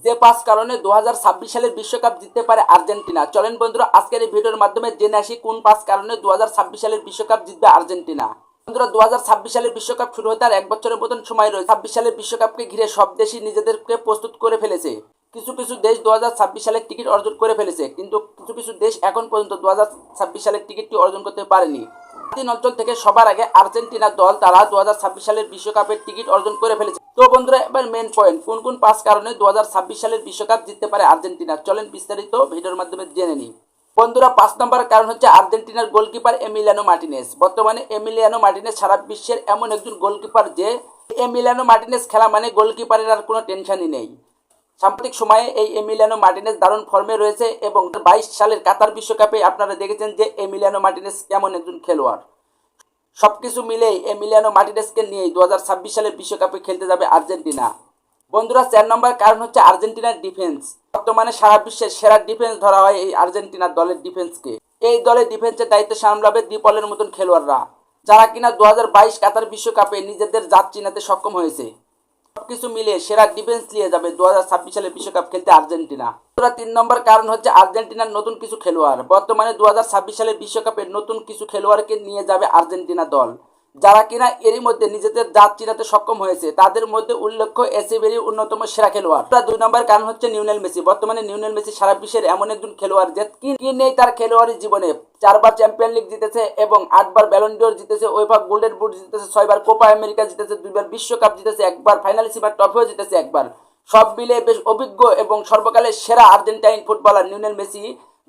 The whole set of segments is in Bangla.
যে 5 কারণে 2026 সালের বিশ্বকাপ জিততে পারে আর্জেন্টিনা। চলেন বন্ধুরা আজকের এই ভিডিওর মাধ্যমে জেনে আসি কোন 5 কারণে 2026 সালের বিশ্বকাপ জিতবে আর্জেন্টিনা। বন্ধুরা 2026 সালের বিশ্বকাপ শুরু হতে আর 1 বছরের মতন সময় রয়েছে। 26 সালের বিশ্বকাপকে ঘিরে সব দেশই নিজেদেরকে প্রস্তুত করে ফেলেছে। কিছু কিছু দেশ 2026 সালের টিকিট অর্জন করে ফেলেছে, কিন্তু কিছু কিছু দেশ এখন পর্যন্ত 2026 সালের টিকিটটি অর্জন করতে পারেনি। তিন অঞ্চল থেকে সবার আগে আর্জেন্টিনা দল তারা 2026 সালের বিশ্বকাপের টিকিট অর্জন করে ফেলেছে। তো বন্ধুরা এবার মেন পয়েন্ট, কোন কোন 5 কারণে 2026 সালের বিশ্বকাপ জিততে পারে আর্জেন্টিনা, চলেন বিস্তারিত ভিডিওর মাধ্যমে জেনে নিই। বন্ধুরা 5 নম্বর কারণ হচ্ছে আর্জেন্টিনার গোলকিপার এমিলিয়ানো মার্টিনেজ। বর্তমানে এমিলিয়ানো মার্টিনেজ সারা বিশ্বের এমন একজন গোলকিপার যে এমিলিয়ানো মার্টিনেজ খেলা মানে গোলকিপারের আর কোনো টেনশনই নেই। সাম্প্রতিক সময়ে এই এমিলিয়ানো মার্টিনেজ দারুণ ফর্মে রয়েছে এবং 22 সালের কাতার বিশ্বকাপে আপনারা দেখেছেন যে এমিলিয়ানো মার্টিনেজ কেমন একজন খেলোয়াড়। সবকিছু মিলেই এমিলিয়ানো মার্টিনেজকে নিয়েই 2026 সালের বিশ্বকাপে খেলতে যাবে আর্জেন্টিনা। বন্ধুরা 4 নম্বর কারণ হচ্ছে আর্জেন্টিনার ডিফেন্স। বর্তমানে সারা বিশ্বের সেরা ডিফেন্স ধরা হয় এই আর্জেন্টিনার দলের ডিফেন্সকে। এই দলের ডিফেন্সের দায়িত্ব সামলাবে দ্বিপলের মতন খেলোয়াড়রা, যারা কিনা 2022 কাতার বিশ্বকাপে নিজেদের জাত চিনাতে সক্ষম হয়েছে। সবকিছু মিলিয়ে সেরা ডিফেন্স নিয়ে যাবে 2026 সালের বিশ্বকাপ খেলতে আর্জেন্টিনা। 3 নম্বর কারণ হচ্ছে আর্জেন্টিনার নতুন কিছু খেলোয়াড়। বর্তমানে 2026 সালের বিশ্বকাপে নতুন কিছু খেলোয়াড়কে নিয়ে যাবে আর্জেন্টিনা দল, যারা কিনা এরই মধ্যে নিজেদের জাত চিনাতে সক্ষম হয়েছে। তাদের মধ্যে উল্লেখ্য এসিবেরই অন্যতম সেরা খেলোয়াড়। 2 নম্বর কারণ হচ্ছে লিওনেল মেসি। বর্তমানে লিওনেল মেসি সারা বিশ্বের এমন একজন খেলোয়াড় যে কি নেই তার খেলোয়াড়ি জীবনে। 4 বার চ্যাম্পিয়ন লিগ জিতেছে এবং 8 বার ব্যালন ডিওর জিতেছে, ওয়েফা গোল্ডেন বুট জিতেছে, 6 বার কোপা আমেরিকা জিতেছে, 2 বার বিশ্বকাপ জিতেছে, 1 বার ফাইনালিস্ট ট্রফিও জিতেছে 1 বার। সব মিলে বেশ অভিজ্ঞ এবং সর্বকালের সেরা আর্জেন্টাইন ফুটবলার লিওনেল মেসি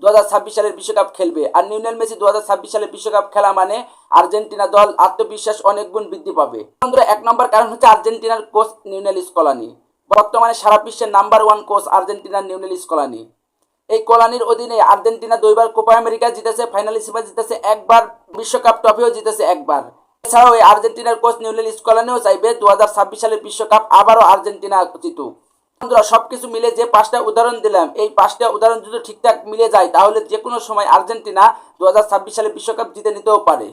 2026 সালের বিশ্বকাপ খেলবে। আর লিওনেল মেসি 2026 সালের বিশ্বকাপ খেলা মানে আর্জেন্টিনা দল আত্মবিশ্বাস অনেক গুণ বৃদ্ধি পাবে। বন্ধুরা 1 নম্বর কারণ হচ্ছে আর্জেন্টিনার কোচ লিওনেল স্কলানি। বর্তমানে সারা বিশ্বের নাম্বার 1 কোচ আর্জেন্টিনার লিওনেল স্কলানি। এই কোলানির অধীনে আর্জেন্টিনা 2 বার কোপা আমেরিকা জিতেছে, ফাইনালিস্ট জিতেছে 1 বার, বিশ্বকাপ ট্রফিও জিতেছে 1 বার। এছাড়াও এই আর্জেন্টিনার কোচ লিওনেল স্কলানিও চাইবে 2026 সালের বিশ্বকাপ আবারও আর্জেন্টিনা জিতুক। বন্ধুরা সবকিছু মিলে যে 5টা উদাহরণ দিলাম, এই 5টা উদাহরণ যদি ঠিকঠাক মিলে যায় তাহলে যে কোনো সময় আর্জেন্টিনা 2026 সালে বিশ্বকাপ জিতে নিতেও পারে।